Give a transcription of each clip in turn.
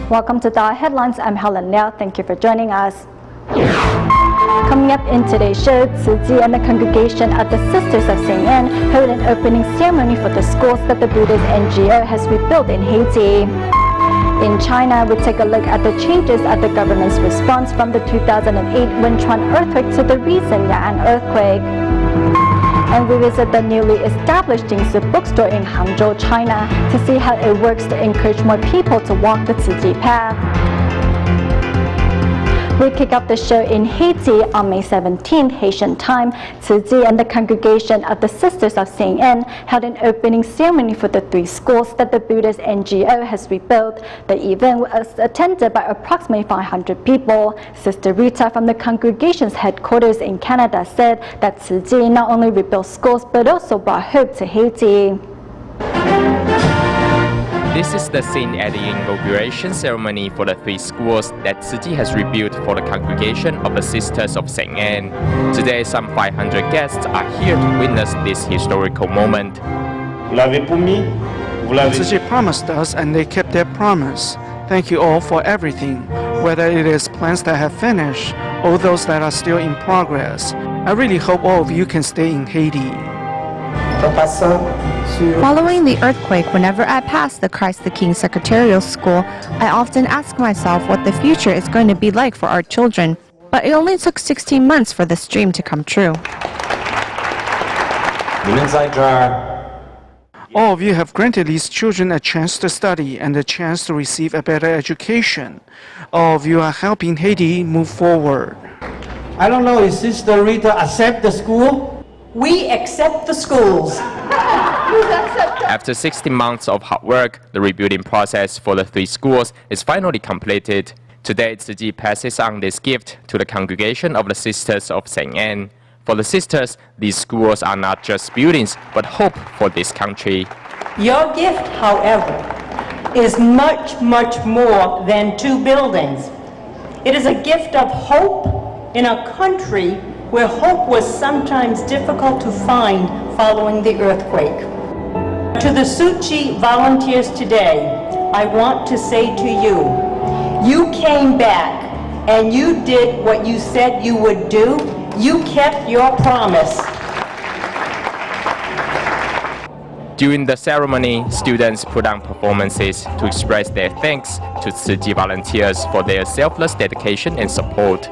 Welcome to DaAi Headlines. I'm Helen Liao. Thank you for joining us. Coming up in today's show, Tzu Chi and the congregation at the Sisters of St. Anne held an opening ceremony for the schools that the Buddhist NGO has rebuilt in Haiti. In China, we take a look at the changes at the government's response from the 2008 Wenchuan earthquake to the recent Ya'an earthquake. And we visit the newly established Ginsu Bookstore in Hangzhou, China, to see how it works to encourage more people to walk the Tzu Chi path. We kick off the show in Haiti on May 17th, Haitian time. Tzu Chi and the congregation of the Sisters of St. Anne held an opening ceremony for the 3 schools that the Buddhist NGO has rebuilt. The event was attended by approximately 500 people. Sister Rita from the congregation's headquarters in Canada said that Tzu Chi not only rebuilt schools but also brought hope to Haiti. This is the St. Eddie inauguration ceremony for the 3 schools that Tzu Chi has rebuilt for the congregation of the Sisters of St. Anne. Today, some 500 guests are here to witness this historical moment. Tzu Chi promised us and they kept their promise. Thank you all for everything, whether it is plans that have finished or those that are still in progress. I really hope all of you can stay in Haiti. Following the earthquake, whenever I pass the Christ the King Secretarial School, I often ask myself what the future is going to be like for our children. But it only took 16 months for this dream to come true. All of you have granted these children a chance to study and a chance to receive a better education. All of you are helping Haiti move forward. I don't know if Sister Rita accept the school? We accept the schools. After 16 months of hard work, the rebuilding process for the 3 schools is finally completed. Today, Tzu Chi passes on this gift to the congregation of the Sisters of St. Anne. For the sisters, these schools are not just buildings, but hope for this country. Your gift, however, is much, much more than 2 buildings. It is a gift of hope in a country where hope was sometimes difficult to find following the earthquake. To the Tzu Chi volunteers today, I want to say to you, you came back and you did what you said you would do. You kept your promise. During the ceremony, students put on performances to express their thanks to Tzu Chi volunteers for their selfless dedication and support.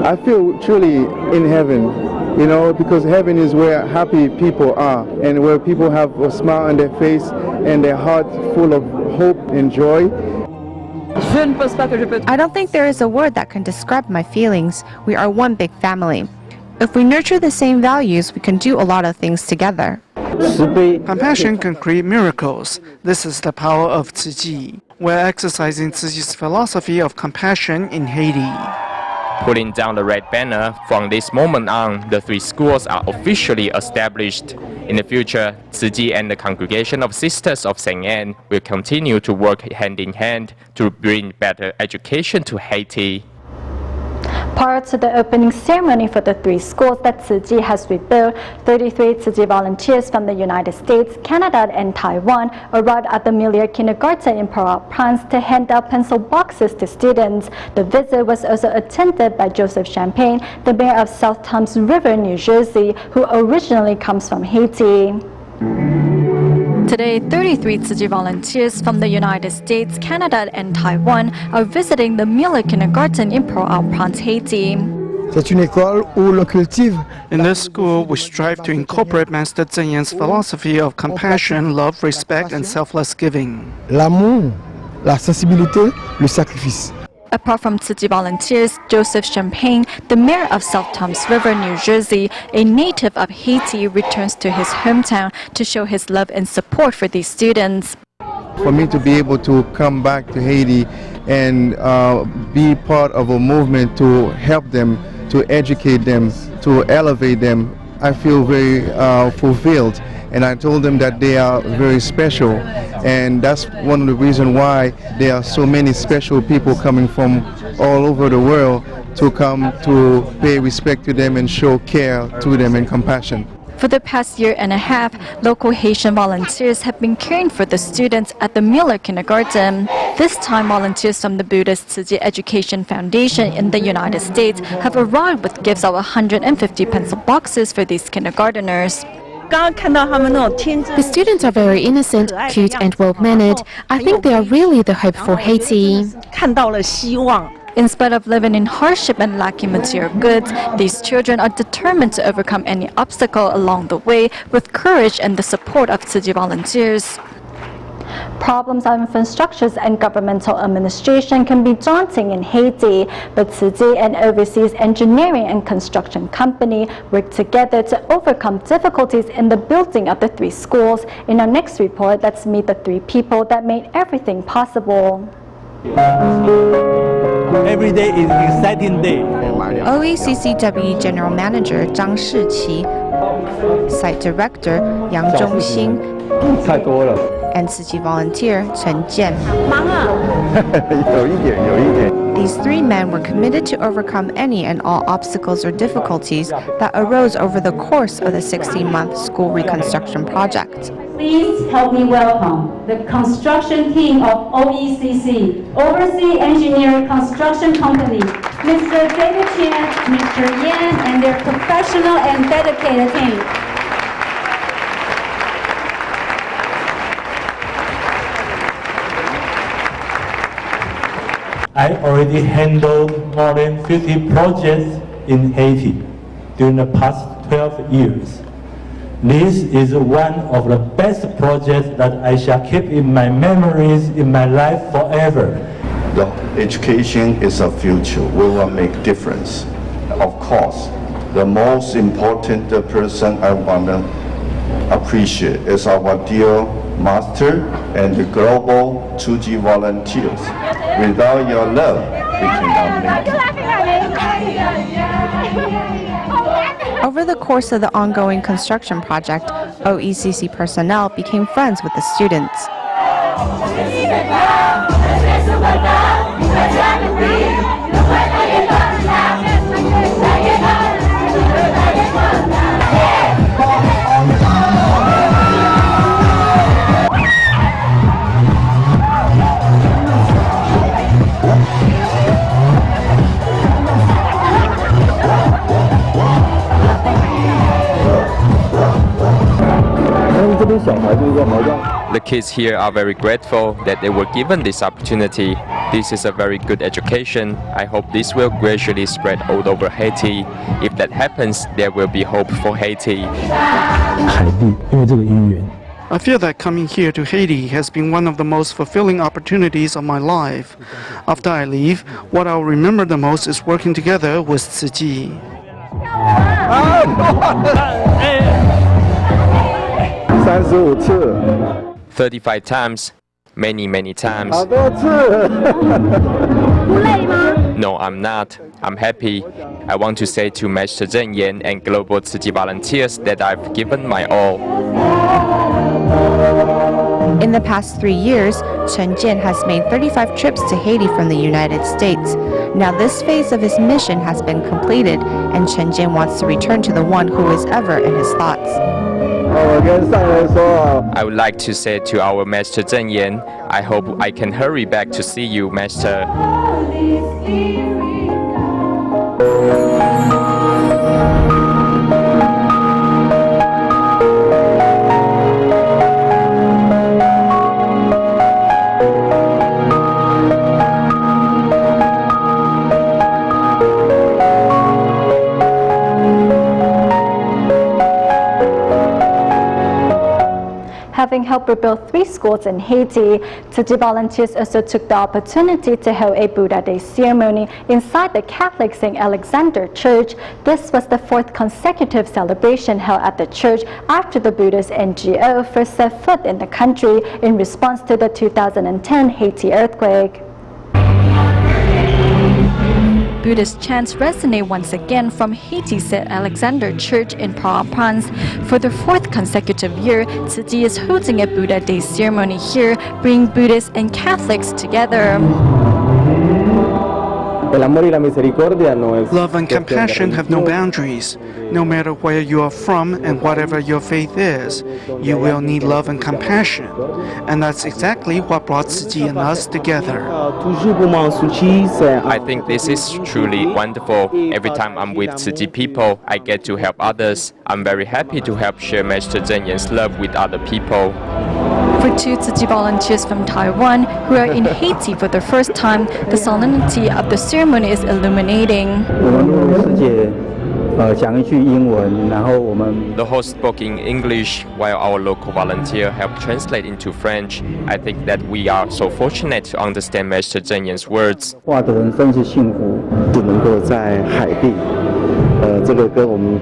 I feel truly in heaven, you know, because heaven is where happy people are and where people have a smile on their face and their heart full of hope and joy. I don't think there is a word that can describe my feelings. We are one big family. If we nurture the same values, we can do a lot of things together. Compassion can create miracles. This is the power of Tzu Chi. We're exercising Tzu Chi's philosophy of compassion in Haiti. Pulling down the red banner, from this moment on, the 3 schools are officially established. In the future, Tzu Chi and the congregation of Sisters of St. Anne will continue to work hand in hand to bring better education to Haiti. Prior to the opening ceremony for the 3 schools that Tzu Chi has rebuilt, 33 Tzu Chi volunteers from the United States, Canada, and Taiwan arrived at the Miller Kindergarten in Port-au-Prince to hand out pencil boxes to students. The visit was also attended by Joseph Champagne, the mayor of South Thames River, New Jersey, who originally comes from Haiti. Today, 33 Tzu Chi volunteers from the United States, Canada, and Taiwan are visiting the Miller Kindergarten in Port-au-Prince, Haiti. In this school, we strive to incorporate Master Zhen Yan's philosophy of compassion, love, respect, and selfless giving. L'amour, la sensibilité, le sacrifice. Apart from Tzu Chi volunteers, Joseph Champagne, the mayor of South Thames River, New Jersey, a native of Haiti, returns to his hometown to show his love and support for these students. For me to be able to come back to Haiti and be part of a movement to help them, to educate them, to elevate them, I feel very fulfilled. And I told them that they are very special, and that's one of the reasons why there are so many special people coming from all over the world to come to pay respect to them and show care to them and compassion. For the past year and a half, local Haitian volunteers have been caring for the students at the Mueller Kindergarten. This time, volunteers from the Buddhist Ceremony Education Foundation in the United States have arrived with gifts of 150 pencil boxes for these kindergarteners. The students are very innocent, cute, and well-mannered. I think they are really the hope for Haiti. In spite of living in hardship and lacking material goods, these children are determined to overcome any obstacle along the way with courage and the support of Tzu Chi volunteers. Problems of infrastructures and governmental administration can be daunting in Haiti, but Tzu Chi and overseas engineering and construction company work together to overcome difficulties in the building of the 3 schools. In our next report, let's meet the 3 people that made everything possible. Every day is an exciting day. OECCW General Manager Zhang Shiqi, Site Director Yang Zhongxing, and Tzu Chi volunteer Chen Jian. These 3 men were committed to overcome any and all obstacles or difficulties that arose over the course of the 16-month school reconstruction project. Please help me welcome the construction team of OECC, Overseas Engineering Construction Company, Mr. David Chan, Mr. Yan, and their professional and dedicated team. I already handled more than 50 projects in Haiti during the past 12 years. This is one of the best projects that I shall keep in my memories in my life forever. The education is a future. We will make difference. Of course, the most important person I want to appreciate is our dear master and the global Tzu Chi volunteers. Without your love, we cannot make it. Over the course of the ongoing construction project, OECC personnel became friends with the students. The kids here are very grateful that they were given this opportunity. This is a very good education. I hope this will gradually spread all over Haiti. If that happens, there will be hope for Haiti. I feel that coming here to Haiti has been one of the most fulfilling opportunities of my life. After I leave, what I'll remember the most is working together with Tzu Chi. 35 times, many times. No, I'm not. I'm happy. I want to say to Master Zheng Yan and Global Tzu Chi volunteers that I've given my all. In the past 3 years, Chen Jian has made 35 trips to Haiti from the United States. Now this phase of his mission has been completed, and Chen Jian wants to return to the one who is ever in his thoughts. I would like to say to our Master Zheng Yan, I hope I can hurry back to see you, Master. Having helped rebuild 3 schools in Haiti, Tzu Chi volunteers also took the opportunity to hold a Buddha Day ceremony inside the Catholic St. Alexander Church. This was the 4th consecutive celebration held at the church after the Buddhist NGO first set foot in the country in response to the 2010 Haiti earthquake. Buddhist chants resonate once again from Haiti's St. Alexander Church in Port-au-Prince. For the 4th consecutive year, Tzu Chi is holding a Buddha Day ceremony here, bringing Buddhists and Catholics together. Love and compassion have no boundaries. No matter where you are from and whatever your faith is, you will need love and compassion. And that's exactly what brought Tzu Chi and us together. I think this is truly wonderful. Every time I'm with Tzu Chi people, I get to help others. I'm very happy to help share Master Zheng Yan's love with other people. For two Tzu Chi volunteers from Taiwan who are in Haiti for the first time, the solemnity of the ceremony is illuminating. The host spoke in English while our local volunteer helped translate into French. I think that we are so fortunate to understand Master Zheng Yan's words.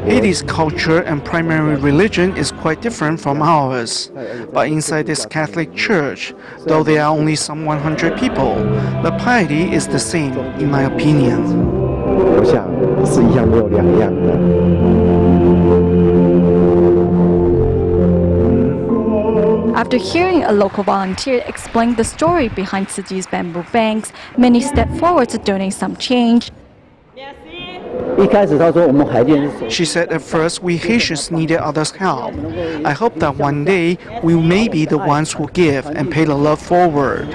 Haiti's culture and primary religion is quite different from ours. But inside this Catholic church, though there are only some 100 people, the piety is the same, in my opinion. After hearing a local volunteer explain the story behind Tzu Chi's bamboo banks, many stepped forward to donate some change. She said at first we Haitians needed others' help. I hope that one day we may be the ones who give and pay the love forward.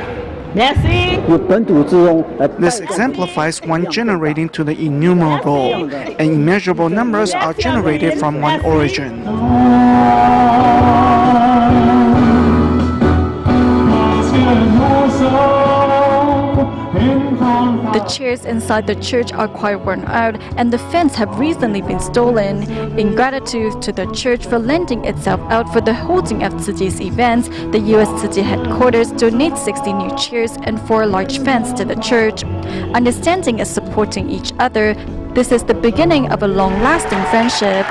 This exemplifies one generating to the innumerable, and immeasurable numbers are generated from one origin. The chairs inside the church are quite worn out, and the fence have recently been stolen. In gratitude to the church for lending itself out for the holding of Tzu Chi's events, the U.S. Tzu Chi headquarters donate 60 new chairs and 4 large fans to the church. Understanding and supporting each other, this is the beginning of a long-lasting friendship.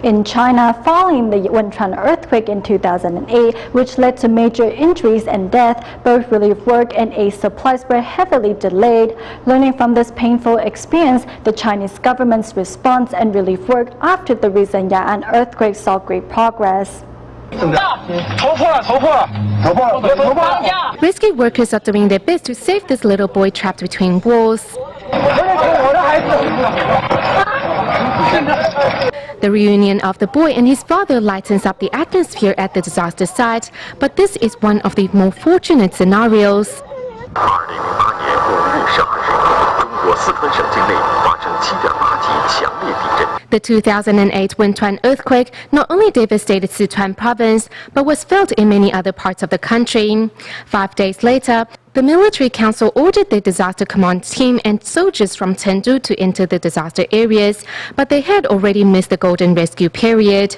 In China, following the Wenchuan earthquake in 2008, which led to major injuries and death, both relief work and aid supplies were heavily delayed. Learning from this painful experience, the Chinese government's response and relief work after the recent Ya'an earthquake saw great progress. Rescue workers are doing their best to save this little boy trapped between walls. The reunion of the boy and his father lightens up the atmosphere at the disaster site, but this is one of the more fortunate scenarios. The 2008 Wenchuan earthquake not only devastated Sichuan province, but was felt in many other parts of the country. 5 days later, the military council ordered the disaster command team and soldiers from Chengdu to enter the disaster areas, but they had already missed the golden rescue period.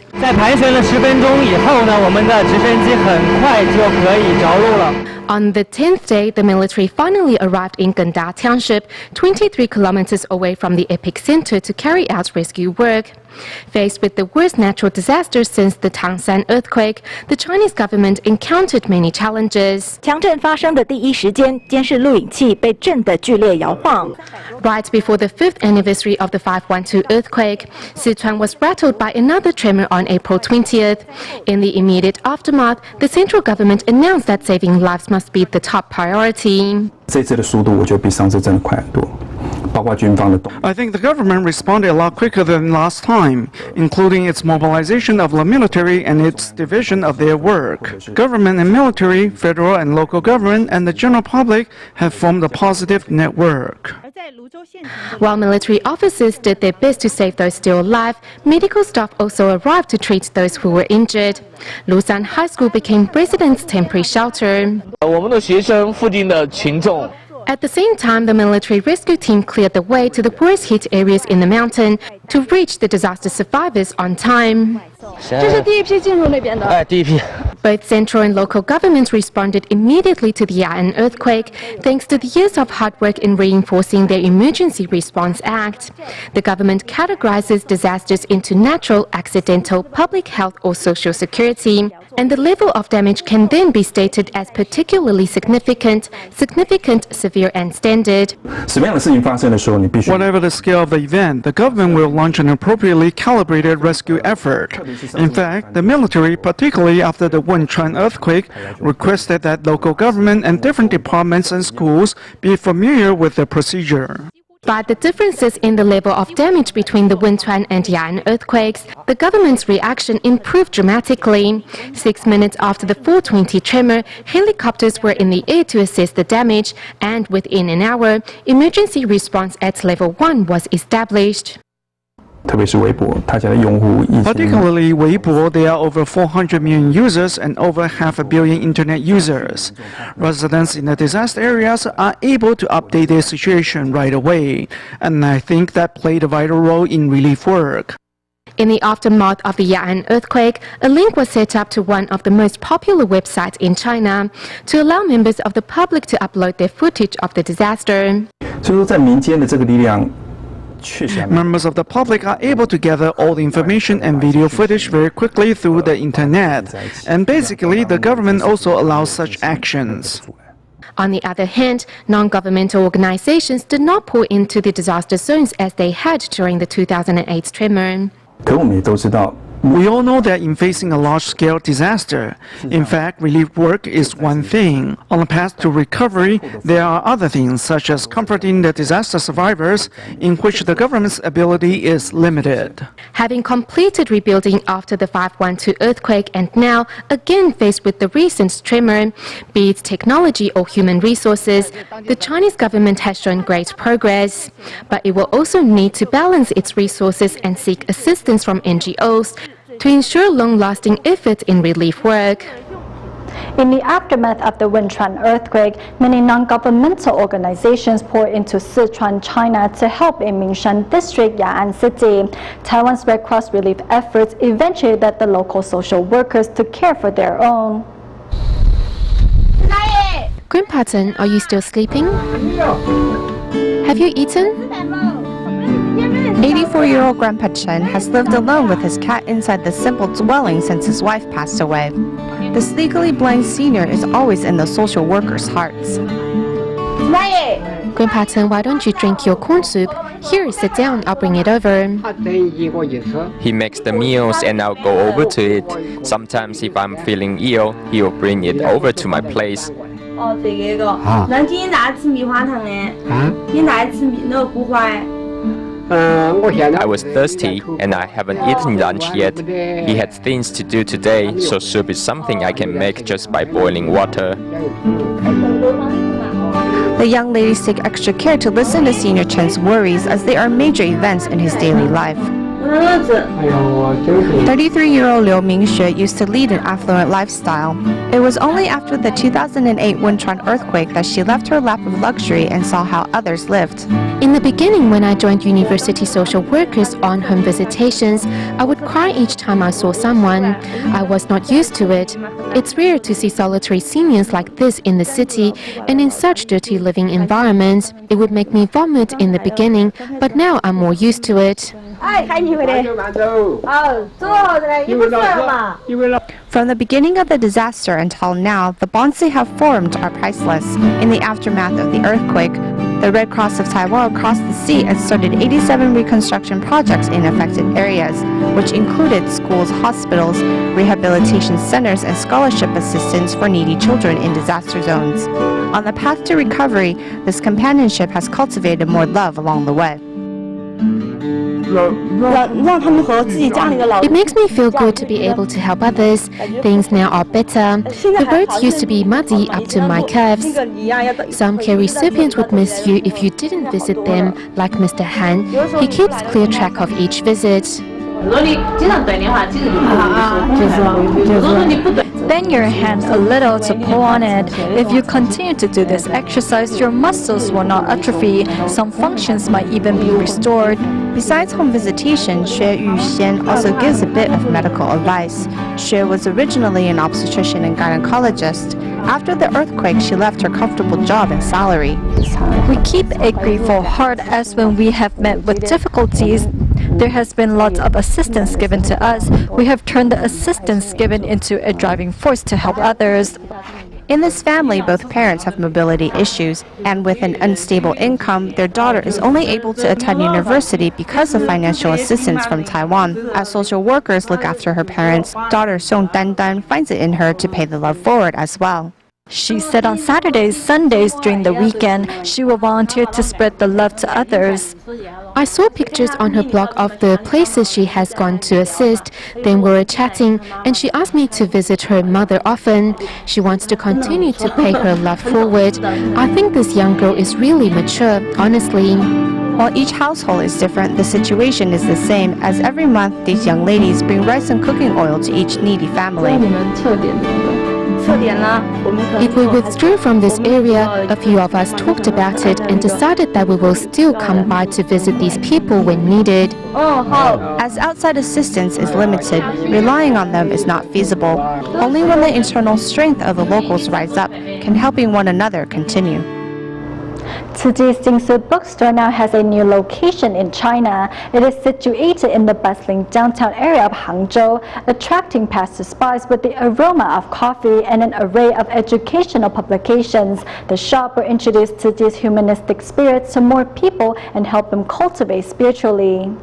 On the 10th day, the military finally arrived in Ganda Township, 23 kilometers away from the epicenter, to carry out rescue work. Faced with the worst natural disaster since the Tangshan earthquake, the Chinese government encountered many challenges. Right before the 5th anniversary of the 512 earthquake, Sichuan was rattled by another tremor on April 20th. In the immediate aftermath, the central government announced that saving lives must be the top priority. I think the government responded a lot quicker than last time, including its mobilization of the military and its division of their work. Government and military, federal and local government, and the general public have formed a positive network. While military officers did their best to save those still alive, medical staff also arrived to treat those who were injured. Lusan High School became residents' temporary shelter. At the same time, the military rescue team cleared the way to the worst hit areas in the mountain to reach the disaster survivors on time. Both central and local governments responded immediately to the Ya'an earthquake, thanks to the years of hard work in reinforcing their Emergency Response Act. The government categorizes disasters into natural, accidental, public health, or social security, and the level of damage can then be stated as particularly significant, severe, and standard. Whatever the scale of the event, the government will launch an appropriately calibrated rescue effort. In fact, the military, particularly after the Wenchuan earthquake, requested that local government and different departments and schools be familiar with the procedure. But the differences in the level of damage between the Wenchuan and Ya'an earthquakes, the government's reaction improved dramatically. 6 minutes after the 420 tremor, helicopters were in the air to assess the damage, and within an hour, emergency response at level 1 was established. Particularly Weibo, there are over 400 million users and over 500 million internet users. Residents in the disaster areas are able to update their situation right away, and I think that played a vital role in relief work. In the aftermath of the Ya'an earthquake, a link was set up to one of the most popular websites in China to allow members of the public to upload their footage of the disaster. Members of the public are able to gather all the information and video footage very quickly through the internet, and basically the government also allows such actions. On the other hand, non-governmental organizations did not pour into the disaster zones as they had during the 2008 tremor. We all know that in facing a large-scale disaster, in fact, relief work is one thing. On the path to recovery, there are other things, such as comforting the disaster survivors, in which the government's ability is limited. Having completed rebuilding after the 512 earthquake and now again faced with the recent tremor, be it technology or human resources, the Chinese government has shown great progress. But it will also need to balance its resources and seek assistance from NGOs to ensure long-lasting efforts in relief work. In the aftermath of the Wenchuan earthquake, many non-governmental organizations poured into Sichuan, China to help in Mingshan District, Ya'an City. Taiwan's Red Cross relief efforts eventually led the local social workers to care for their own. Grandpa Chen, are you still sleeping? Have you eaten? 84-year-old Grandpa Chen has lived alone with his cat inside the simple dwelling since his wife passed away. This legally blind senior is always in the social workers' hearts. Grandpa Chen, why don't you drink your corn soup? Here, sit down, I'll bring it over. He makes the meals and I'll go over to it. Sometimes if I'm feeling ill, he'll bring it over to my place. I was thirsty and I haven't eaten lunch yet. He had things to do today, so soup is something I can make just by boiling water. The young ladies take extra care to listen to Senior Chen's worries as they are major events in his daily life. 33-year-old Liu Mingxue used to lead an affluent lifestyle. It was only after the 2008 Wenchuan earthquake that she left her lap of luxury and saw how others lived. In the beginning, when I joined university social workers on home visitations, I would cry each time I saw someone. I was not used to it. It's rare to see solitary seniors like this in the city and in such dirty living environments. It would make me vomit in the beginning, but now I'm more used to it. From the beginning of the disaster until now, the bonds they have formed are priceless. In the aftermath of the earthquake, the Red Cross of Taiwan crossed the sea and started 87 reconstruction projects in affected areas, which included schools, hospitals, rehabilitation centers, and scholarship assistance for needy children in disaster zones. On the path to recovery, this companionship has cultivated more love along the way. It makes me feel good to be able to help others. Things now are better. The roads used to be muddy up to my calves. Some care recipients would miss you if you didn't visit them, like Mr. Han. He keeps clear track of each visit. bend your hand a little to pull on it. If you continue to do this exercise, your muscles will not atrophy. Some functions might even be restored. Besides home visitation, Xue Yuxian also gives a bit of medical advice. Xue was originally an obstetrician and gynecologist. After the earthquake, she left her comfortable job and salary. We keep a grateful heart as when we have met with difficulties, there has been lots of assistance given to us. We have turned the assistance given into a driving force to help others. In this family, both parents have mobility issues, and with an unstable income, their daughter is only able to attend university because of financial assistance from Taiwan. As social workers look after her parents, daughter Song Dan finds it in her to pay the love forward as well. She said on Saturdays, Sundays during the weekend, she will volunteer to spread the love to others. I saw pictures on her blog of the places she has gone to assist. Then we were chatting, and she asked me to visit her mother often. She wants to continue to pay her love forward. I think this young girl is really mature, honestly. While each household is different, the situation is the same, as every month these young ladies bring rice and cooking oil to each needy family. If we withdrew from this area, a few of us talked about it and decided that we will still come by to visit these people when needed. As outside assistance is limited, relying on them is not feasible. Only when the internal strength of the locals rise up can helping one another continue. Today's Ginsu Bookstore now has a new location in China. It is situated in the bustling downtown area of Hangzhou, attracting passers-by with the aroma of coffee and an array of educational publications. The shop will introduce today's humanistic spirits to more people and help them cultivate spiritually.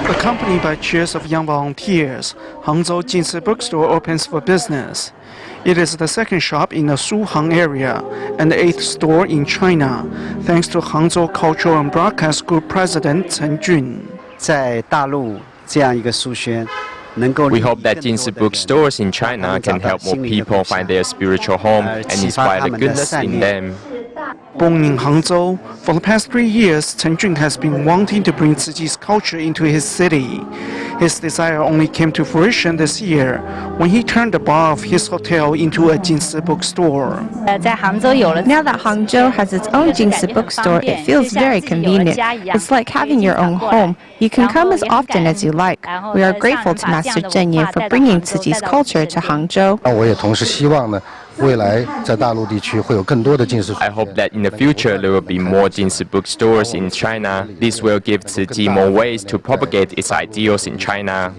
Accompanied by cheers of young volunteers, Hangzhou Ginsu Bookstore opens for business. It is the second shop in the Suhang area and the 8th store in China, thanks to Hangzhou Cultural and Broadcast Group President Chen Jun. We hope that Ginsu bookstores in China can help more people find their spiritual home and inspire the goodness in them. Born in Hangzhou, for the past 3 years, Chen Jun has been wanting to bring Tzu Chi's culture into his city. His desire only came to fruition this year when he turned the bar of his hotel into a Ginsu bookstore. Now that Hangzhou has its own Ginsu bookstore, it feels very convenient. It's like having your own home. You can come as often as you like. We are grateful to Master Zhen Ye for bringing Tzu Chi's culture to Hangzhou. I hope that in the future there will be more Ginsu bookstores in China. This will give Tzu Chi more ways to propagate its ideals in China.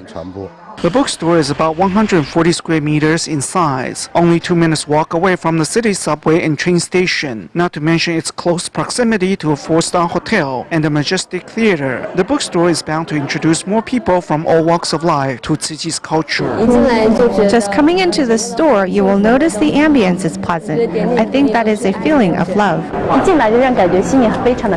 The bookstore is about 140 square meters in size, only 2 minutes walk away from the city subway and train station, not to mention its close proximity to a 4-star hotel and a majestic theater. The bookstore is bound to introduce more people from all walks of life to Tzu Chi's culture. Just coming into the store, you will notice the ambience is pleasant. I think that is a feeling of love.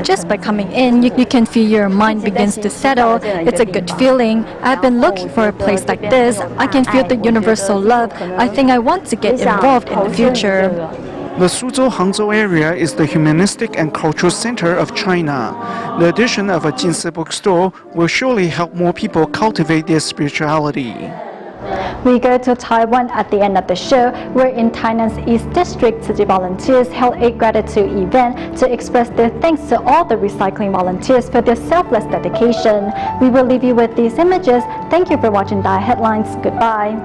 Just by coming in, you can feel your mind begins to settle. It's a good feeling. I've been looking for a place like this. I can feel the universal love. I think I want to get involved in the future. The Suzhou-Hangzhou area is the humanistic and cultural center of China. The addition of a Ginsu bookstore will surely help more people cultivate their spirituality. We go to Taiwan at the end of the show, where in Tainan's East District, Tzu Chi volunteers held a gratitude event to express their thanks to all the recycling volunteers for their selfless dedication. We will leave you with these images. Thank you for watching DaAi Headlines. Goodbye.